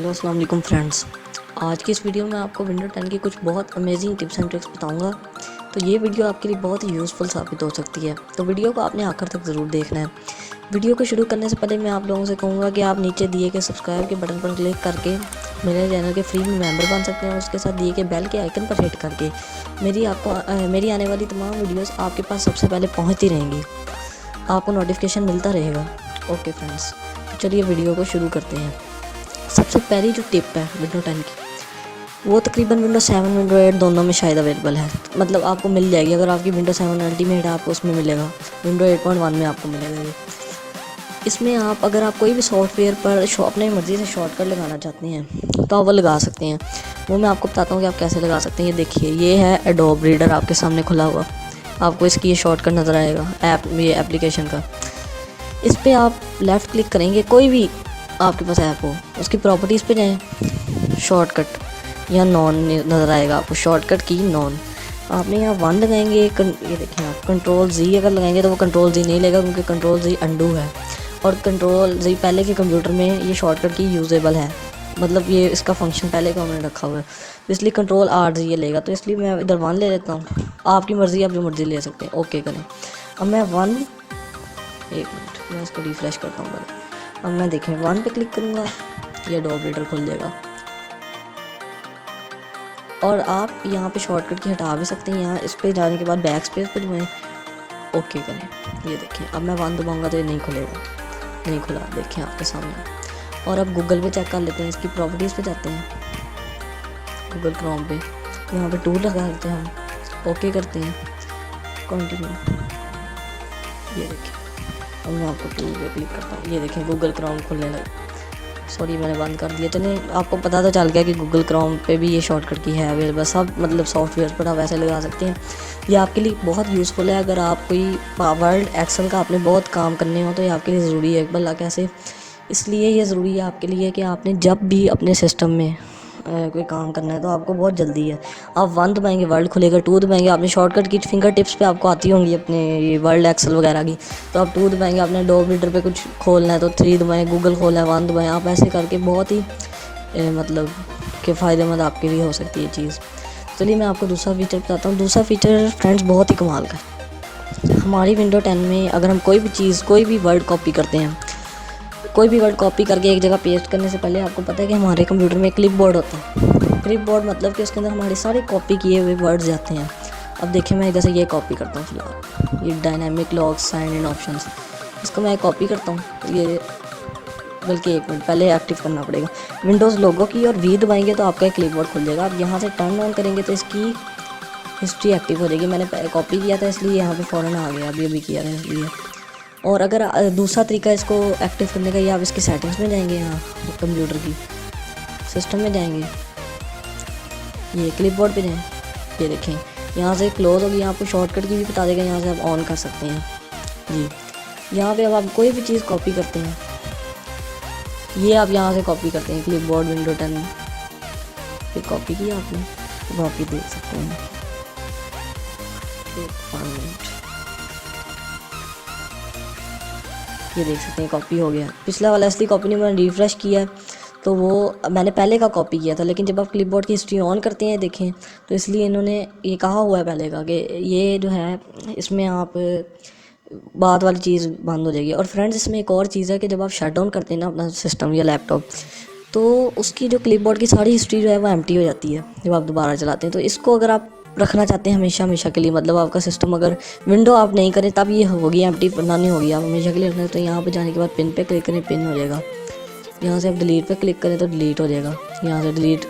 Hello अस्सलाम वालेकुम friends. आज की इस वीडियो में आपको विंडो 10 की कुछ बहुत अमेजिंग टिप्स एंड ट्रिक्स बताऊंगा। तो ये वीडियो आपके लिए बहुत ही यूज़फुल साबित हो सकती है, तो वीडियो को आपने आखिर तक ज़रूर देखना है। वीडियो को शुरू करने से पहले मैं आप लोगों से कहूँगा कि आप नीचे दिए गए सब्सक्राइब के बटन पर क्लिक करके मेरे चैनल के फ्री में मेंबर बन सकते हैं। उसके साथ दिए गए बेल के आइकन पर हिट करके मेरी आने वाली तमाम वीडियोज़ आपके पास सबसे पहले पहुँचती रहेंगी, आपको नोटिफिकेशन मिलता रहेगा। ओके फ्रेंड्स, चलिए वीडियो को शुरू करते हैं। सबसे पहली जो टिप है विंडो 10 की, वो तकरीबन विंडो 7 विंडो 8 दोनों में शायद अवेलेबल है, मतलब आपको मिल जाएगी। अगर आपकी विंडो 7 अल्टीमेट है आपको उसमें मिलेगा, विंडो 8.1 में आपको मिलेगा ये। इसमें आप अगर आप कोई भी सॉफ्टवेयर पर अपनी मर्ज़ी से शॉर्टकट लगाना चाहते हैं तो आप वो लगा सकते हैं। वो मैं आपको बताता हूँ कि आप कैसे लगा सकते हैं। ये देखिए, ये है एडोब रीडर आपके सामने खुला हुआ, आपको इसकी ये शॉर्टकट नज़र आएगा ये एप्लीकेशन का। इस पर आप लेफ़्ट क्लिक करेंगे, कोई भी आपके पास ऐप हो, उसकी प्रॉपर्टीज़ पे जाएं, शॉर्टकट या नॉन नज़र आएगा आपको, शॉर्टकट की नॉन। आपने यहाँ 1 लगाएंगे, ये देखें आप कंट्रोल Z अगर लगाएंगे तो वो कंट्रोल Z नहीं लेगा, क्योंकि कंट्रोल Z अंडू है और कंट्रोल Z पहले के कंप्यूटर में ये शॉर्टकट की यूजेबल है, मतलब ये इसका फंक्शन पहले का उन्होंने रखा हुआ है, तो इसलिए कंट्रोल R Z ये लेगा। तो इसलिए मैं इधर 1 ले लेता हूँ, आपकी मर्ज़ी, आप जो मर्ज़ी ले सकते हैं। ओके करें। अब मैं 1, एक मिनट मैं इसको रिफ्रेश करता हूँ पहले। अब मैं देखें 1 पे क्लिक करूँगा, ये एडोब रीडर खुल जाएगा और आप यहाँ पे शॉर्टकट की हटा भी सकते हैं। यहाँ इस पे जाने के बाद बैक स्पेस पे दबाएं, ओके करें। ये देखें, अब मैं 1 दबाऊँगा तो ये नहीं खुलेगा, नहीं खुला, देखें आपके सामने। और अब गूगल पे चेक कर लेते हैं, इसकी प्रॉपर्टीज़ पे जाते हैं, गूगल क्रोम पे, यहाँ पे टूल लगा देते हैं हम, ओके करते हैं, कंटिन्यू। ये देखें, अब मैं आपको टूल पे क्लिक करता हूँ, ये देखें गूगल क्रोम खुलने लगा। सॉरी मैंने बंद कर दिया। चलिए, आपको पता तो चल गया कि गूगल क्रोम पे भी ये शॉर्टकट की है अवेलेबल। सब मतलब सॉफ्टवेयर पर आप ऐसे लगा सकते हैं। ये आपके लिए बहुत यूज़फुल है। अगर आप कोई वर्ड एक्सेल का आपने बहुत काम करने हो तो ये आपके लिए ज़रूरी है। भला कैसे, इसलिए ये ज़रूरी है आपके लिए कि आपने जब भी अपने सिस्टम में कोई काम करना है तो आपको बहुत जल्दी है। आप 1 दबाएंगे वर्ल्ड खुलेगा, 2 दबाएंगे, आपने शॉर्टकट की फिंगर टिप्स पे आपको आती होंगी अपने ये वर्ल्ड एक्सेल वगैरह की, तो आप 2 दबाएंगे। आपने एडोब रीडर पे कुछ खोलना है तो 3 दबाएं, गूगल खोलना है 1 दबाएं। आप ऐसे करके बहुत ही मतलब कि फ़ायदेमंद आपके लिए हो सकती है चीज़। चलिए मैं आपको दूसरा फीचर बताता हूँ। दूसरा फीचर फ्रेंड्स बहुत ही कमाल का है। हमारी विंडो 10 में अगर हम कोई भी चीज़, कोई भी वर्ड कॉपी करते हैं, कोई भी वर्ड कॉपी करके एक जगह पेस्ट करने से पहले आपको पता है कि हमारे कंप्यूटर में क्लिप बोर्ड होता है। क्लिप बोर्ड मतलब कि उसके अंदर हमारे सारे कॉपी किए हुए वर्ड्स जाते हैं। अब देखिए, मैं इधर से ये कॉपी करता हूँ फिलहाल, ये dynamic lock sign in options, इसको मैं कॉपी करता हूँ। ये बल्कि एक मिनट पहले एक्टिव करना पड़ेगा, विंडोज़ लोगो की और V दबाएंगे तो आपका क्लिप बोर्ड खुल जाएगा। आप यहाँ से टर्न ऑन करेंगे तो इसकी हिस्ट्री एक्टिव हो जाएगी। मैंने कॉपी किया था इसलिए यहाँ पर फ़ौरन आ गया, अभी किया है इसलिए। और अगर दूसरा तरीका इसको एक्टिव करने का, ये आप इसकी सेटिंग्स में जाएंगे, यहाँ कंप्यूटर की सिस्टम में जाएंगे, ये क्लिपबोर्ड पे जाएं, ये देखें यहाँ से क्लोज होगी, आपको शॉर्टकट की भी बता देगा, यहाँ से आप ऑन कर सकते हैं जी। यहाँ पे अब आप कोई भी चीज़ कॉपी करते हैं, ये आप यहाँ से कॉपी करते हैं, क्लिपबोर्ड विंडो 10 पे कॉपी किया आपने, कॉपी देख सकते हैं। 1 मिनट, ये देख सकते हैं कॉपी हो गया। पिछला वाला इसलिए कॉपी नहीं, मैंने रिफ्रेश किया तो वो मैंने पहले का कॉपी किया था, लेकिन जब आप क्लिपबोर्ड की हिस्ट्री ऑन करते हैं देखें तो इसलिए इन्होंने ये कहा हुआ है पहले का कि ये जो है इसमें आप बाद वाली चीज़ बंद हो जाएगी। और फ्रेंड्स, इसमें एक और चीज़ है कि जब आप शट डाउन करते हैं ना अपना सिस्टम या लैपटॉप, तो उसकी जो क्लिपबोर्ड की सारी हिस्ट्री जो है वो एम्प्टी हो जाती है जब आप दोबारा चलाते हैं। तो इसको अगर आप रखना चाहते हैं हमेशा हमेशा के लिए, मतलब आपका सिस्टम अगर विंडो आप नहीं करें तब ये होगी एम्प्टी, वरना नहीं होगी, आप हमेशा के लिए रखना है। तो यहाँ पे जाने के बाद पिन पे क्लिक करें, पिन हो जाएगा। यहाँ से आप डिलीट पे क्लिक करें तो डिलीट हो जाएगा, यहाँ से डिलीट,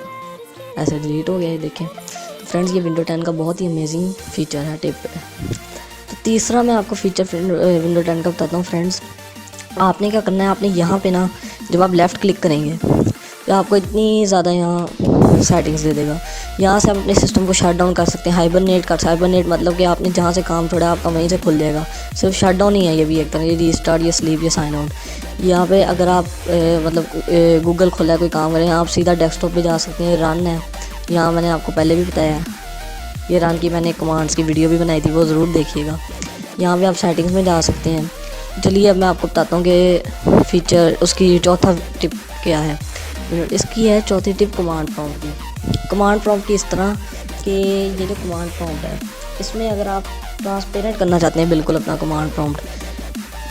ऐसे डिलीट हो गया है देखें। तो फ्रेंड्स, ये विंडो 10 का बहुत ही अमेजिंग फीचर है, टिप है। तो तीसरा मैं आपको फीचर विंडो 10 का बताता हूँ फ्रेंड्स। आपने क्या करना है, आपने यहाँ पे ना जब आप लेफ़्ट क्लिक करेंगे तो आपको इतनी ज़्यादा यहाँ सेटिंग्स दे देगा। यहाँ से आप अपने सिस्टम को शट डाउन कर सकते हैं, हाइबरनेट मतलब कि आपने जहाँ से काम छोड़ा आपका वहीं से खुल जाएगा। सिर्फ शट डाउन ही है ये भी एक तरह, ये रीस्टार्ट, ये स्लीप, ये साइन आउट। यहाँ पे अगर आप मतलब गूगल खोला है, कोई काम करें, आप सीधा डेस्कटॉप पे जा सकते हैं। रन है, यहाँ मैंने आपको पहले भी बताया है, ये रन की मैंने कमांड्स की वीडियो भी बनाई थी, वो ज़रूर देखिएगा। यहाँ पे आप सेटिंग्स में जा सकते हैं। चलिए अब मैं आपको बताता हूँ कि फ़ीचर उसकी चौथा टिप क्या है। मिनट। इसकी है चौथी टिप कमांड प्रॉम्प्ट की। कमांड प्रॉम्प्ट की इस तरह कि ये जो कमांड प्रॉम्प्ट है इसमें अगर आप ट्रांसपेरेंट करना चाहते हैं बिल्कुल अपना कमांड प्रॉम्प्ट,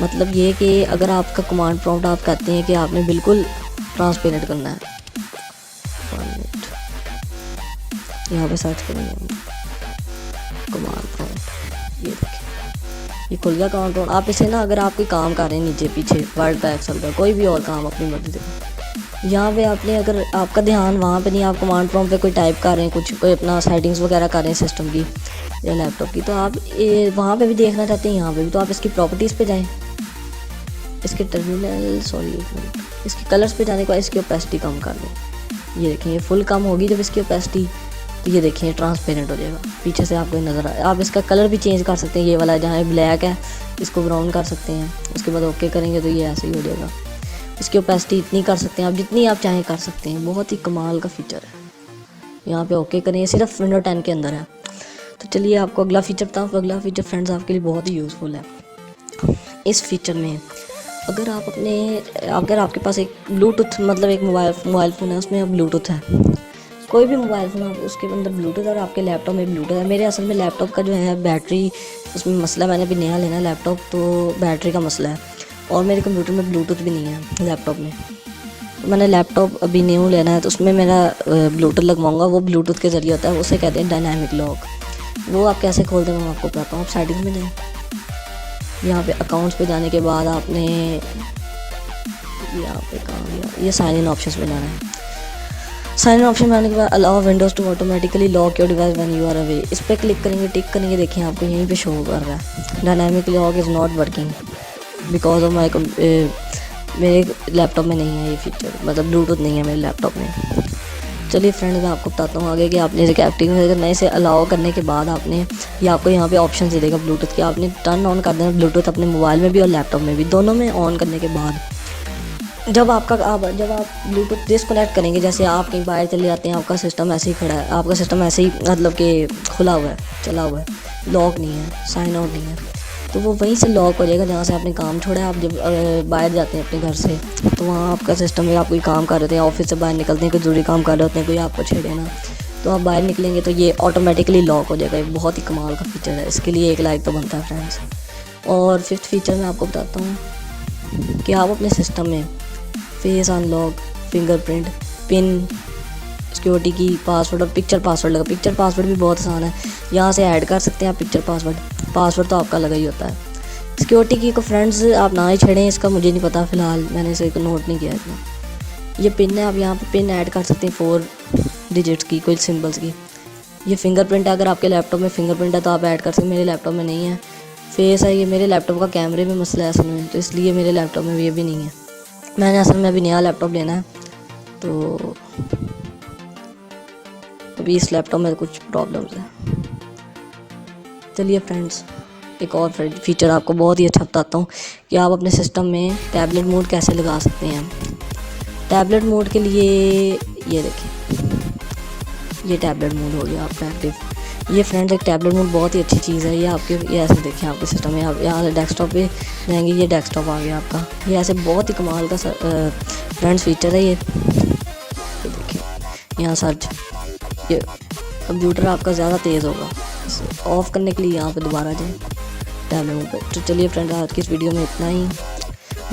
मतलब ये कि अगर आपका कमांड प्रॉम्प्ट आप कहते हैं कि आपने बिल्कुल ट्रांसपेरेंट करना है, 1 मिनट यहाँ पे सर्च करेंगे कमांड प्रॉम्प्ट, ये देखिए ये खुल गया कमांड प्रॉम्प्ट। आप इसे ना अगर आप कोई काम कर रहे हैं नीचे पीछे वर्ड का, एक्सेल का, कोई भी और काम अपनी मर्जी से, यहाँ पे आपने अगर आपका ध्यान वहाँ पे नहीं, आप कमांड प्रॉम्प्ट पे कोई टाइप कर रहे हैं कुछ, कोई अपना सेटिंग्स वगैरह कर रहे हैं सिस्टम की या लैपटॉप की, तो आप वहाँ पे भी देखना चाहते हैं यहाँ पे भी, तो आप इसकी प्रॉपर्टीज़ पे जाएं, इसके टर्मिनल इसके कलर्स पे जाने के बाद इसकी ओपेसिटी कम कर दें। ये देखें ये फुल कम होगी जब इसकी ओपेसिटी, तो ये देखिए ट्रांसपेरेंट हो जाएगा, पीछे से आपको नज़र आए। आप इसका कलर भी चेंज कर सकते हैं, ये वाला जहाँ ब्लैक है इसको ब्राउन कर सकते हैं, उसके बाद ओके करेंगे तो ये ऐसे ही हो जाएगा। इसकी ओपेसिटी इतनी कर सकते हैं आप जितनी आप चाहें कर सकते हैं, बहुत ही कमाल का फीचर है। यहाँ पे ओके करें, सिर्फ विंडो 10 के अंदर है। तो चलिए आपको अगला फीचर बताऊँ। अगला फीचर फ्रेंड्स आपके लिए बहुत ही यूज़फुल है। इस फीचर में अगर आपके पास एक ब्लूटूथ, मतलब एक मोबाइल फ़ोन है उसमें ब्लूटूथ है, कोई भी मोबाइल फ़ोन आप उसके अंदर ब्लूटूथ है और आपके लैपटॉप में ब्लूटूथ है। मेरे असल में लैपटॉप का जो है बैटरी उसमें मसला, मैंने अभी नया लेना है लैपटॉप, तो बैटरी का मसला है और मेरे कंप्यूटर में ब्लूटूथ भी नहीं है लैपटॉप में। तो मैंने लैपटॉप अभी न्यू लेना है तो उसमें मेरा ब्लूटूथ लगवाऊंगा। वो ब्लूटूथ के ज़रिए होता है, उसे कहते हैं डायनामिक लॉक। वो आप कैसे खोलते हैं मैं आपको बताता हूँ। आप सेटिंग्स में जाएँ, यहाँ पे अकाउंट्स पे जाने के बाद आपने यहाँ पे कहाँ गया, ये साइन इन ऑप्शन में जाना है। साइन इन ऑप्शन में आने के बाद allow Windows to automatically lock your device when you are away, इस पर क्लिक करेंगे, टिक करेंगे, देखिए आपको यहीं पे शो कर रहा है dynamic Lok is not working because of my, मेरे लैपटॉप में नहीं है ये फीचर, मतलब ब्लूटूथ नहीं है मेरे लैपटॉप में। चलिए फ्रेंड्स मैं आपको बताता हूँ आगे कि आपने इसे एक्टिव करना है। इसे अलाउ करने के बाद आपने ये आपको यहाँ पे ऑप्शन दे देगा ब्लूटूथ के, आपने टर्न ऑन कर देना ब्लूटूथ अपने मोबाइल में भी और लैपटॉप में भी, दोनों में ऑन करने के बाद जब आप ब्लूटूथ डिस्कनेक्ट करेंगे, जैसे आप कहीं बाहर चले जाते हैं, आपका सिस्टम ऐसे ही खड़ा है, आपका सिस्टम ऐसे ही मतलब कि खुला हुआ है, चला हुआ है, लॉक नहीं है, साइन आउट नहीं है, तो वो वहीं से लॉक हो जाएगा जहाँ से आपने काम छोड़ा है। आप जब बाहर जाते हैं अपने घर से, तो वहाँ आपका सिस्टम में आप कोई काम कर रहे हैं, ऑफिस से बाहर निकलते हैं, कोई ज़रूरी काम कर रहे होते हैं, कोई आपको छेड़े ना, तो आप बाहर निकलेंगे तो ये ऑटोमेटिकली लॉक हो जाएगा। एक बहुत ही कमाल का फीचर है, इसके लिए 1 लाइक तो बनता है फ्रेंड्स। और 5th फीचर मैं आपको बताता हूँ कि आप अपने सिस्टम में face unlock, fingerprint, pin, security की, पासवर्ड और पिक्चर पासवर्ड लगा। पिक्चर पासवर्ड भी बहुत आसान है, यहाँ से ऐड कर सकते हैं आप पिक्चर पासवर्ड तो आपका लगा ही होता है। सिक्योरिटी की को फ्रेंड्स आप ना ही छेड़ें, इसका मुझे नहीं पता फ़िलहाल, मैंने इसे नोट नहीं किया इतना। ये पिन है, आप यहाँ पे पिन ऐड कर सकते हैं 4 डिजिट्स की, कोई सिंबल्स की। ये फिंगरप्रिंट है, अगर आपके लैपटॉप में फिंगरप्रिंट है तो आप ऐड कर सकते हैं, मेरे लैपटॉप में नहीं है। फेस है, ये मेरे लैपटॉप का कैमरे में मसला है असल में, तो इसलिए मेरे लैपटॉप में ये भी नहीं है। मैंने असल में अभी नया लैपटॉप लेना है, तो अभी इस लैपटॉप में कुछ प्रॉब्लम्स हैं। चलिए फ्रेंड्स एक और फीचर आपको बहुत ही अच्छा बताता हूँ कि आप अपने सिस्टम में टैबलेट मोड कैसे लगा सकते हैं। टैबलेट मोड के लिए ये देखिए, ये टैबलेट मोड हो गया आपका एक्टिव। ये फ्रेंड्स एक टैबलेट मोड बहुत ही अच्छी चीज़ है। ये आपके ये ऐसे देखें आपके सिस्टम में, आप यहाँ से डेस्कटॉप पे जाएंगे, ये डेस्कटॉप आ गया आपका। ये ऐसे बहुत ही कमाल का फ्रेंड्स फीचर है ये देखिए, यहाँ सर्च, ये कंप्यूटर आपका ज़्यादा तेज़ होगा। ऑफ़ करने के लिए यहाँ पे दोबारा जाए टैबलेट मोड पे। तो चलिए फ्रेंड्स आज की इस वीडियो में इतना ही।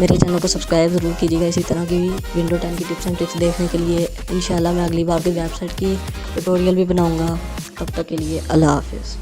मेरे चैनल को सब्सक्राइब ज़रूर कीजिएगा इसी तरह की विंडो 10 की टिप्स एंड ट्रिक्स देखने के लिए। इंशाल्लाह मैं अगली बार की वेबसाइट की ट्यूटोरियल भी बनाऊँगा। तब तक के लिए अल्लाह हाफिज़।